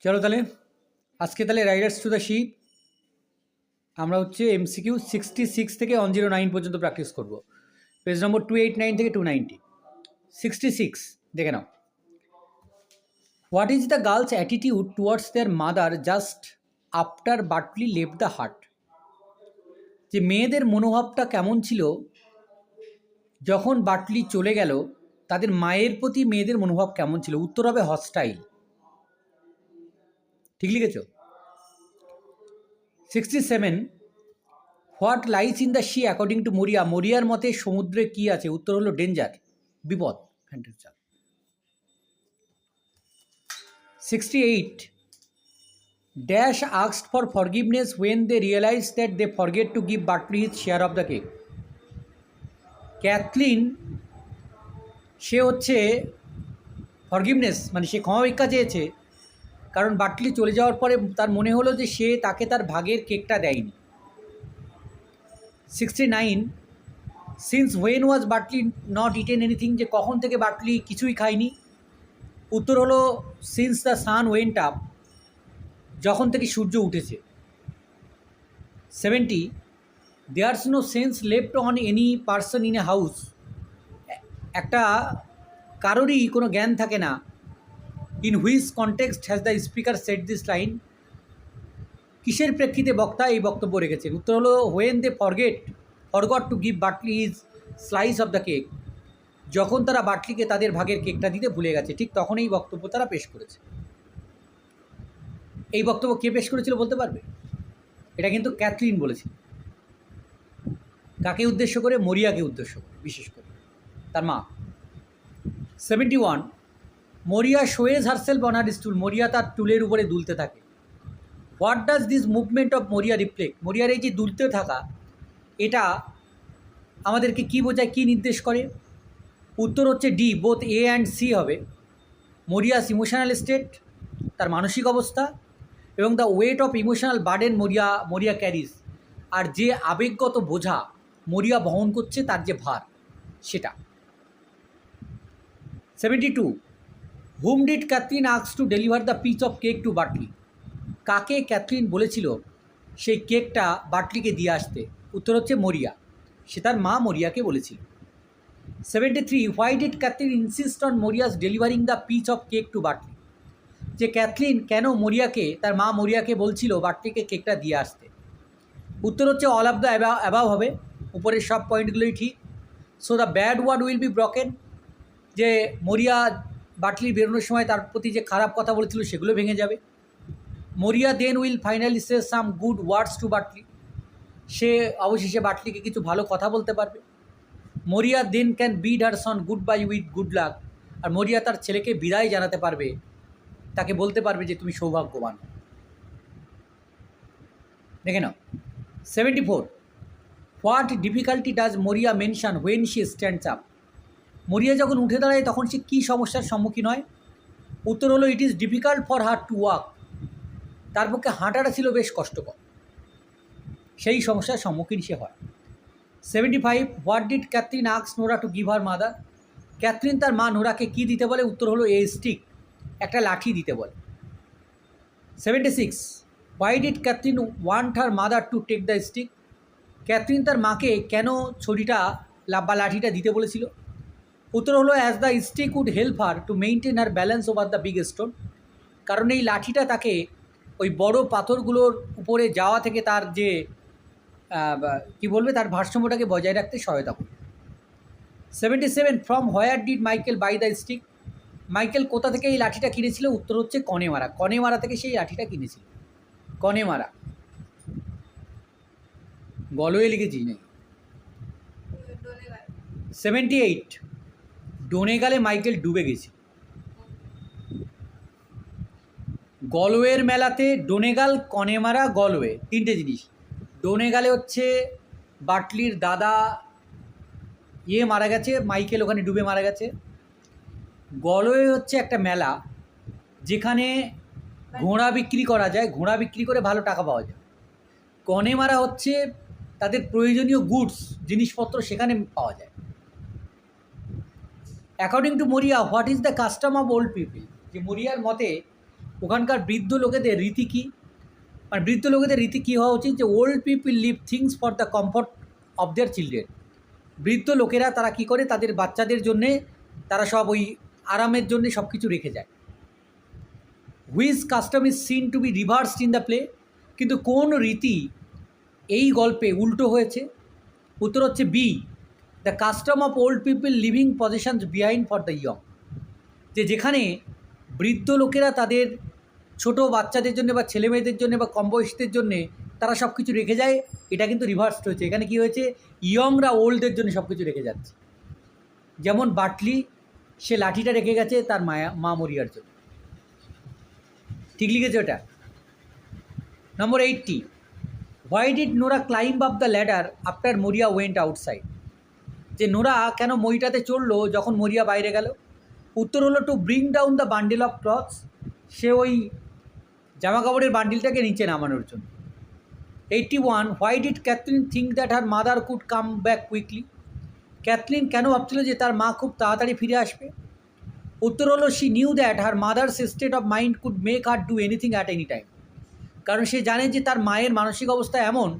চলো তাহলে আজকে তাহলে রাইডার্স টু দ্য শিপ আমরা হচ্ছে এমসিকিউ 66 থেকে 109 পর্যন্ত প্র্যাকটিস করব। পেজ নম্বর 289 থেকে 290। 66 দেখে নাও। What is the girls attitude towards their mother just after Bartley left the hearth? যে মেয়েদের মনোভাবটা কেমন ছিল যখন বাটলি চলে গেল, তাদের মায়ের প্রতি মেয়েদের মনোভাব কেমন ছিল? উত্তর হবে হস্টাইল। ঠিক লিখেছ? 67 what lies in the sea according to মরিয়া? মরিয়ার মতে সমুদ্রে কি আছে? উত্তর হলো ডেঞ্জার, বিপদ। 68 dash asked for forgiveness when they realise that they forget to give Bartley his share of the cake. Cathleen সে হচ্ছে ফরগিভনেস মানে সে ক্ষমা ভিক্ষা চেয়েছে, কারণ বাটলি চলে যাওয়ার পরে তার মনে হলো যে সে তাকে তার ভাগের কেকটা দেয়নি। 69 since when was Bartley not eaten anything? যে কখন থেকে বাটলি কিছুই খায়নি? উত্তর হলো since the sun went up, যখন থেকে সূর্য উঠেছে। 70 there's no sense left on any person in a house? একটা কারোরই কোনো জ্ঞান থাকে না। In which context has the speaker set this line? কিসের প্রেক্ষিতে বক্তা এই বক্তব্য রেখেছেন? উত্তর হলো when they forgot to give Bartley his slice of the cake. যখন তারা বাটলিকে তাদের ভাগের কেকটা দিতে ভুলে গেছে, ঠিক তখন এই বক্তব্য তারা পেশ করেছে। এই বক্তব্য কে পেশ করেছিল বলতে পারবে? এটা কিন্তু ক্যাথলিন বলেছিল। কাকে উদ্দেশ্য করে? মরিয়াকে উদ্দেশ্য করে, বিশেষ করে তার মা। 71 মরিয়া শোয়েজ হারসেলফ অন হার স্টুল? মরিয়া তার টুলের উপরে দুলতে থাকে। What does this movement of মরিয়া রিফ্লেক্ট? মরিয়ার এই যে দুলতে থাকা, এটা আমাদেরকে কি বোঝায়, কি নির্দেশ করে? উত্তর হচ্ছে D, both A and C হবে। মরিয়াস ইমোশনাল স্টেট, তার মানসিক অবস্থা, এবং the weight of emotional burden Maurya carries, আর যে আবেগগত বোঝা মরিয়া বহন করছে, তার যে ভার, সেটা। 72 whom did Cathleen ask to deliver the piece of cake to Bartley? কাকে ক্যাথলিন বলেছিল সেই কেকটা বাটলিকে দিয়ে আসতে? উত্তর হচ্ছে মরিয়া, সে তার মা মরিয়াকে বলেছিল। 73 why did Cathleen insist on Maurya's delivering the piece of cake to Bartley? যে ক্যাথলিন কেন মরিয়াকে, তার মা মরিয়াকে বলছিল বাটলিকে কেকটা দিয়ে আসতে? উত্তর হচ্ছে অল অফ দ্য অ্যাবাভ হবে। উপরের সব পয়েন্টগুলোই ঠিক। So the bad word will be broken, যে মরিয়া বাটলি বেরোনোর সময় তার প্রতি যে খারাপ কথা বলেছিল সেগুলো ভেঙে যাবে। Maurya then will finally say some good words to Bartley, সে অবশেষে বাটলিকে কিছু ভালো কথা বলতে পারবে। Maurya then can bid her son goodbye with good luck, আর মরিয়া তার ছেলেকে বিদায় জানাতে পারবে, তাকে বলতে পারবে যে তুমি সৌভাগ্যবান। দেখে নাও। 74 হোয়াট ডিফিকাল্টি ডাজ মরিয়া mention when she stands up? মরিয়া যখন উঠে দাঁড়ায় তখন সে কী সমস্যার সম্মুখীন হয়? উত্তর হলো it is difficult for her to walk, তার পক্ষে হাঁটাটা ছিল বেশ কষ্টকর, সেই সমস্যার সম্মুখীন সে হয়। 75 what did Cathleen ask Nora to give her mother? Cathleen তার মা নোরাকে কী দিতে বলে? উত্তর হলো এ স্টিক, একটা লাঠি দিতে বলে। 76 why did Cathleen want her mother to take the stick? Cathleen তার মাকে কেন ছড়িটা বা লাঠিটা দিতে বলেছিল? উত্তর হলো as the stick would help her to maintain her balance over the big stone, কারণ এই লাঠিটা তাকে ওই বড় পাথরগুলোর উপরে যাওয়া থেকে তার যে কী বলবে, তার ভারসাম্যটাকে বজায় রাখতে সহায়তা করে। 77 from where did Michael buy the stick? Michael কোথা থেকে এই লাঠিটা কিনেছিল? উত্তর হচ্ছে কনেমারা, কনেমারা থেকে সেই লাঠিটা কিনেছিল। কনেমারা, গলওয়ে লিখেছি নাকি? 78 ডোনেগালে মাইকেল ডুবে গেছে। গলওয়ের মেলাতে ডোনেগাল, কনেমারা, গলওয়ে তিনটে জিনিস। ডোনেগালে হচ্ছে বাটলির দাদা মারা গেছে, মাইকেল ওখানে ডুবে মারা গেছে। গলওয়ে হচ্ছে একটা মেলা যেখানে ঘোড়া বিক্রি করা যায়, ঘোড়া বিক্রি করে ভালো টাকা পাওয়া যায়। কনেমারা হচ্ছে তাদের প্রয়োজনীয় গুডস, জিনিসপত্র সেখানে পাওয়া যায়। অ্যাকর্ডিং টু মরিয়া what is the custom of old people? যে মরিয়ার মতে ওখানকার বৃদ্ধ লোকেদের রীতি কী, মানে বৃদ্ধ লোকেদের রীতি কী হওয়া উচিত, যে old people leave things for the comfort of their children. বৃদ্ধ লোকেরা তারা কী করে, তাদের বাচ্চাদের জন্যে তারা সব ওই আরামের জন্যে সব কিছু রেখে যায়। Which custom is seen to be reversed in the play, কিন্তু কোন রীতি এই গল্পে উল্টো হয়েছে? উত্তর হচ্ছে B, the custom of old people living positions behind for the young, যে যেখানে বৃদ্ধ লোকেরা তাদের ছোট বাচ্চাদের জন্য বা ছেলে মেয়েদের জন্য বা কম বয়সীদের জন্যে তারা সব কিছু রেখে যায়, এটা কিন্তু রিভার্সড হয়েছে। এখানে কি হয়েছে, ইয়ংরা ওল্ডদের জন্য সব কিছু রেখে যাচ্ছে। যেমন বাটলি, সে লাঠিটা রেখে গেছে তার মা মরিয়ার জন্য। ঠিক লিখেছে ওটা। নম্বর 80, why did Nora climb up the ladder after Maurya went outside, যে নোরা কেন মইটাতে চড়লো যখন মরিয়া বাইরে গেল? উত্তর হলো to bring down the bundle of clothes, সে ওই জামা কাপড়ের বান্ডিলটাকে নিচে নামানোর জন্য। 81, why did Cathleen think that her mother could come back quickly, Cathleen কেন ভাবছিল যে তার মা খুব তাড়াতাড়ি ফিরে আসবে? উত্তর হলো she knew that her mother's state of mind could make her do anything at any time, কারণ সে জানে যে তার মায়ের মানসিক অবস্থা এমন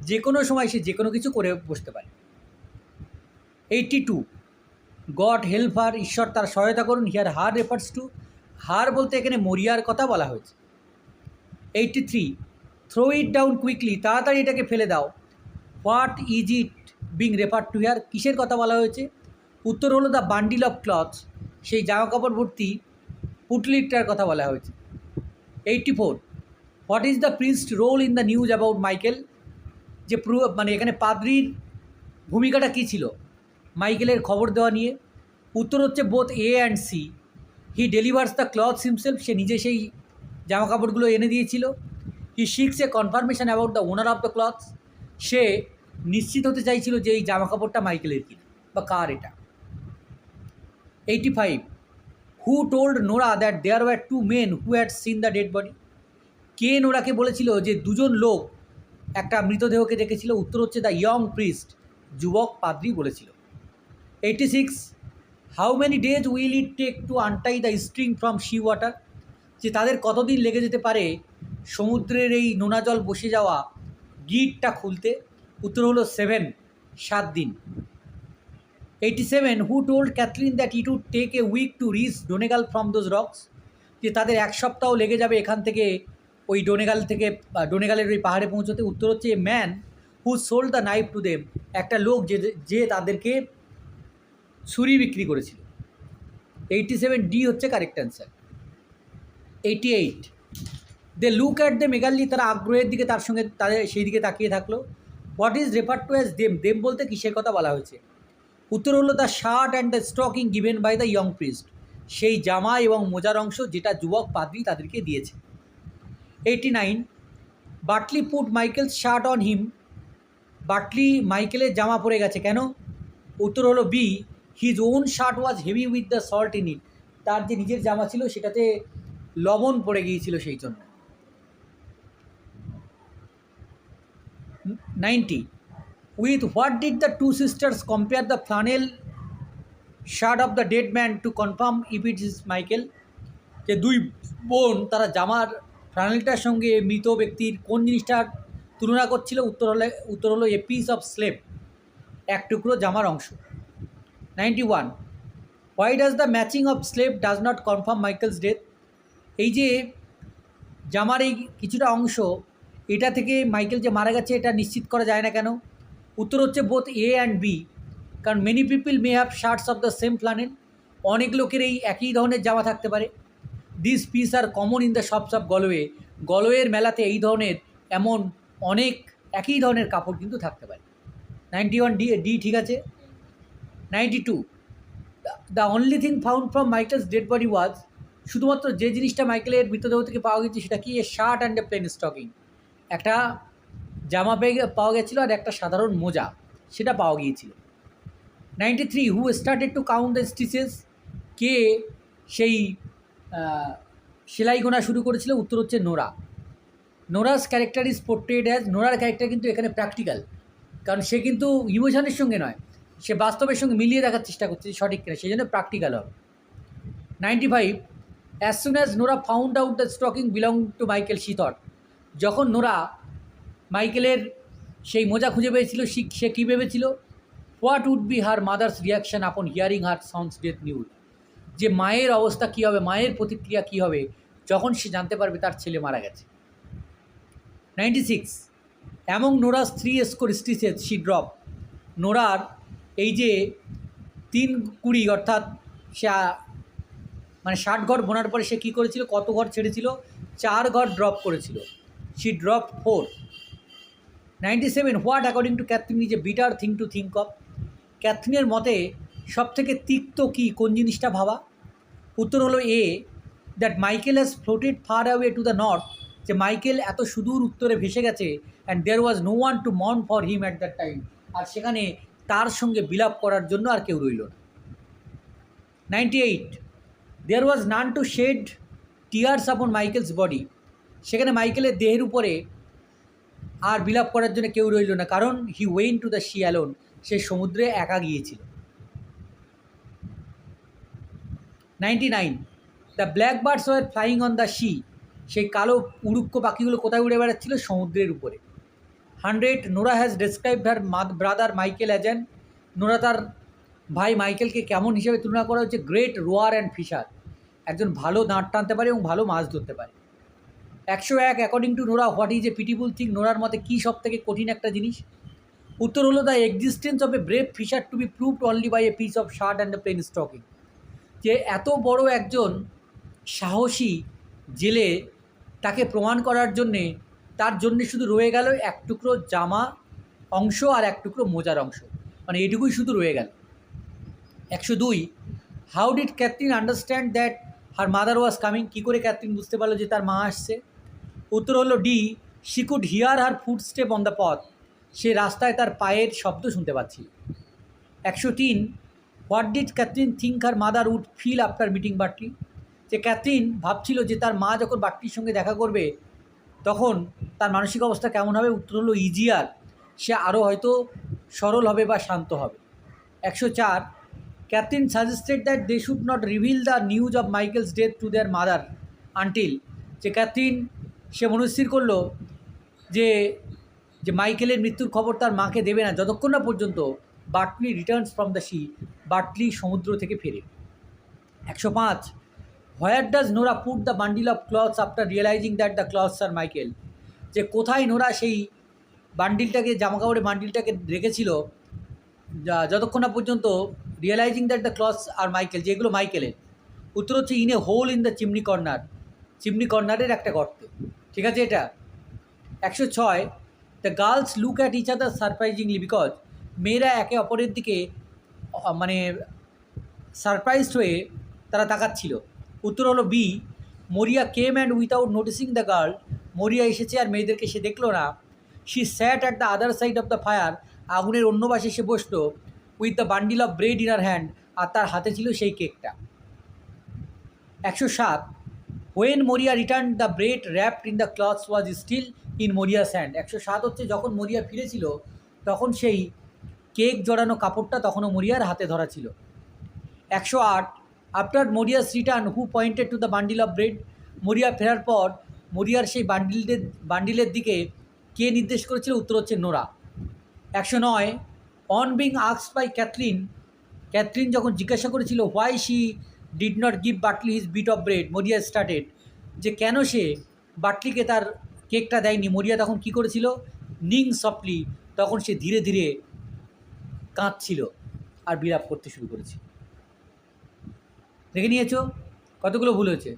যে কোনো সময় সে যে কোনো কিছু করে বসতে পারে। 82, গড হেল্প হার, ঈশ্বর তার সহায়তা করুন। হিয়ার হার রেফার্স টু, হার বলতে এখানে মরিয়ার কথা বলা হয়েছে। 83, থ্রো ইট ডাউন কুইকলি, তাড়াতাড়ি এটাকে ফেলে দাও। What is it being refer to here, কিসের কথা বলা হয়েছে? উত্তর হলো দ্য বান্ডিল অফ ক্লথস, সেই জামা কাপড় ভর্তি পুটলিটার কথা বলা হয়েছে। 84, what is the priest role in the news about Michael, যে মানে এখানে পাদ্রির ভূমিকাটা কী ছিল মাইকেলের খবর দেওয়া নিয়ে? উত্তর হচ্ছে both A and C. He delivers the clothes himself, সে নিজে সেই জামা কাপড়গুলো এনে দিয়েছিল। He seeks a confirmation about the owner of the clothes, সে নিশ্চিত হতে চাইছিল যে এই জামা কাপড়টা মাইকেলের কিনা বা কার এটা। 85, who told Nora that there were two men who had seen the dead body, কে নোরাকে বলেছিল যে দুজন লোক একটা মৃতদেহকে দেখেছিল? উত্তর হচ্ছে দ্য ইয়ং প্রিস্ট, যুবক পাদ্রি বলেছিল। 86, how many days will it take to untie the string from sea water, যে তাদের কতদিন লেগে যেতে পারে সমুদ্রের এই নোনা জল বসে যাওয়া গিটটা খুলতে? উত্তর হলো 7 দিন। 87, who told Kathleen that it would take a week to reach Donegal from those rocks, যে তাদের এক সপ্তাহ লেগে যাবে এখান থেকে ওই ডোনেগাল থেকে ডোনেগালের ওই পাহাড়ে পৌঁছতে? উত্তর হচ্ছে a man who sold the knife to them, একটা লোক যে তাদেরকে ছুরি বিক্রি করেছিল। 87 ডি হচ্ছে correct answer. 88, they look at them মেগালি, তারা আগ্রহের দিকে তার সঙ্গে তাদের সেই দিকে তাকিয়ে থাকলো। What is refer to as them, them বলতে কিসের কথা বলা হয়েছে? উত্তর হলো the shirt and the stocking given by the young priest, সেই জামা এবং মোজার অংশ যেটা যুবক পাদ্রী তাদেরকে দিয়েছে। 89, Bartley put Michael shirt on him, Bartley মাইকেলের জামা পরে গেছে কেন? উত্তর হলো B, his own shirt was heavy with the salt in it, তার যে নিজের জামা ছিল সেটাতে লবণ পড়ে গিয়েছিল সেই জন্য। 90, with what did the two sisters compare the flannel shirt of the dead man to confirm if it is Michael, যে দুই বোন তারা জামার ফ্লানেলটার সঙ্গে মৃত ব্যক্তির কোন জিনিসটার তুলনা করছিল? উত্তর হলো এ পিস অফ স্লেভ, এক টুকরো জামার অংশ। 91, why does the matching of slave does not confirm Michael's death, এই যে জামার এই কিছুটা অংশ এটা থেকে মাইকেল যে মারা গেছে এটা নিশ্চিত করা যায় না কেন? উত্তর হচ্ছে বোথ এ অ্যান্ড বি, কারণ many people may have shirts of the same flannel, অনেক লোকের এই একই ধরনের জামা থাকতে পারে। This piece are common in the shops of Galway, গলওয়ের মেলাতে এই ধরনের এমন অনেক একই ধরনের কাপড় কিন্তু থাকতে পারে। 91 ডি ঠিক আছে। 92, the only thing found from Michael's dead body was, শুধুমাত্র যে জিনিসটা মাইকেলের মৃতদেহ থেকে পাওয়া গেছে সেটা কি? এ shirt and a plain stocking, একটা জামা পাওয়া গেছিলো আর একটা সাধারণ মোজা সেটা পাওয়া গিয়েছিল। 93, who started to count the stitches, কে সেই সেলাই গোনা শুরু করেছিল? উত্তর হচ্ছে Nora. Nora's character is portrayed as, নোরার ক্যারেক্টার কিন্তু এখানে প্র্যাকটিক্যাল, কারণ সে কিন্তু ইমোশনের সঙ্গে নয়, সে বাস্তবের সঙ্গে মিলিয়ে দেখার চেষ্টা করছে সঠিক কিনা, সেই জন্য প্র্যাকটিক্যাল হবে। 95, as soon as Nora found out the stocking belong to Michael she thought, যখন নোরা মাইকেলের সেই মোজা খুঁজে পেয়েছিল সে কী ভেবেছিল, what would be her mother's reaction upon hearing her son's death news, যে মায়ের অবস্থা কী হবে, মায়ের প্রতিক্রিয়া কী হবে যখন সে জানতে পারবে তার ছেলে মারা গেছে। 96, among Nora's 3 score stitches she drop, নোরার এই যে 3 20 অর্থাৎ সে মানে 60 ঘর বোনার পরে সে কী করেছিল, কত ঘর ছেড়েছিল, 4 ঘর ড্রপ করেছিল। She drop 4। 97, what according to Catherine is a bitter thing to think of, ক্যাথরিনের মতে সবথেকে তিক্ত কী, কোন জিনিসটা ভাবা? উত্তর হলো A, that Michael has floated far away to the north, যে মাইকেল এত সুদূর উত্তরে ভেসে গেছে, and there was no one to mourn for him at that time, আর সেখানে তার সঙ্গে বিলাপ করার জন্য আর কেউ রইল না। 98, দেয়ার ওয়াজ নান টু শেড টিয়ার্স আপন মাইকেলস বডি, সেখানে মাইকেলের দেহের উপরে আর বিলাপ করার জন্য কেউ রইল না, কারণ he went to the sea alone, সে সমুদ্রে একা গিয়েছিল। 99, the black birds were flying on the sea, সেই কালো উড়ুক্ষ পাখিগুলো কোথায় উড়ে বেড়াচ্ছিল, সমুদ্রের উপরে। 100, Nora has described her brother Michael as an, Nora তার ভাই মাইকেলকে কেমন হিসেবে তুলনা করা হচ্ছে, গ্রেট রোয়ার অ্যান্ড ফিশার, একজন ভালো দাঁড় টানতে পারে এবং ভালো মাছ ধরতে পারে। 101, according to Nora what is a pitiful thing, নোরার মতে কী সব থেকে কঠিন একটা জিনিস? উত্তর হলো the existence of a brave fisher to be proved only by a piece of shirt and a plain stocking, যে এত বড় একজন সাহসী জেলে, তাকে প্রমাণ করার জন্যে তার জন্যে শুধু রয়ে গেল এক টুকরো জামা অংশ আর এক টুকরো মোজার অংশ, মানে এটুকুই শুধু রয়ে গেল। 102, how did Catherine understand that her mother was coming, কী করে ক্যাথরিন বুঝতে পারলো যে তার মা আসছে? উত্তর হলো D, she could hear her footstep on the path, সে রাস্তায় তার পায়ের শব্দ শুনতে পাচ্ছিল। 103, what did Catherine think her mother would feel after meeting Bartley, যে ক্যাথরিন ভাবছিল যে তার মা যখন বাটলির সঙ্গে দেখা করবে তখন তার মানসিক অবস্থা কেমন হবে? উত্তর হলো ইজিয়ার, সে আরও হয়তো সরল হবে বা শান্ত হবে। 104, Catherine suggested that they should not reveal the news of Michael's death to their mother until, যে ক্যাথরিন সে মনস্থির করলো যে মাইকেলের মৃত্যুর খবর তার মাকে দেবে না যতক্ষণ না পর্যন্ত Bartley returns from the sea, Bartley সমুদ্র থেকে ফেরে। 105, where does Nora put the bundle of clothes after realizing that the clothes are Michael, যে কোথায় নোরা সেই বান্ডিলটাকে, জামাকাপড়ের বান্ডিলটাকে রেখেছিল যতক্ষণ না পর্যন্ত realizing that the clothes are Michael, যেগুলো মাইকেলের? উত্তর হচ্ছে in a hole in the chimney corner, chimney কর্নারের একটা গর্ত। ঠিক আছে এটা। 106, the girls look at each other surprisingly, because মেয়েরা একে অপরের দিকে মানে সারপ্রাইজড হয়ে তারা তাকাচ্ছিল। উত্তর হলো B, Maurya came and without noticing the girl, Maurya এসেছে আর মেয়েদেরকে সে দেখলো না। She sat at the other side of the fire, আগুনের অন্য পাশে সে বসলো, with the bundle of bread in her hand, আর তার হাতে ছিল সেই কেকটা। 107, when Maurya return the bread wrapped in the clothes was still in Maurya's hand, 107 হচ্ছে যখন মরিয়া ফিরেছিল তখন সেই কেক জড়ানো কাপড়টা তখনও মরিয়ার হাতে ধরা ছিল। 108, after মরিয়াস return who pointed to the bundle of bread, মরিয়া ফেরার পর মরিয়ার সেই বান্ডিলের দিকে কে নির্দেশ করেছিল? উত্তর হচ্ছে Nora. 109, on being asked by Catherine, Catherine যখন জিজ্ঞাসা করেছিল why she did not give Bartley his bit of bread, Maurya started, যে কেন সে বাটলিকে তার কেকটা দেয়নি, মরিয়া তখন কি করেছিল? নিং সফটলি, তখন সে ধীরে ধীরে কাঁদছিল আর বিলাপ করতে শুরু করেছে। দেখে নিয়েছো কতগুলো ভুল হয়েছে?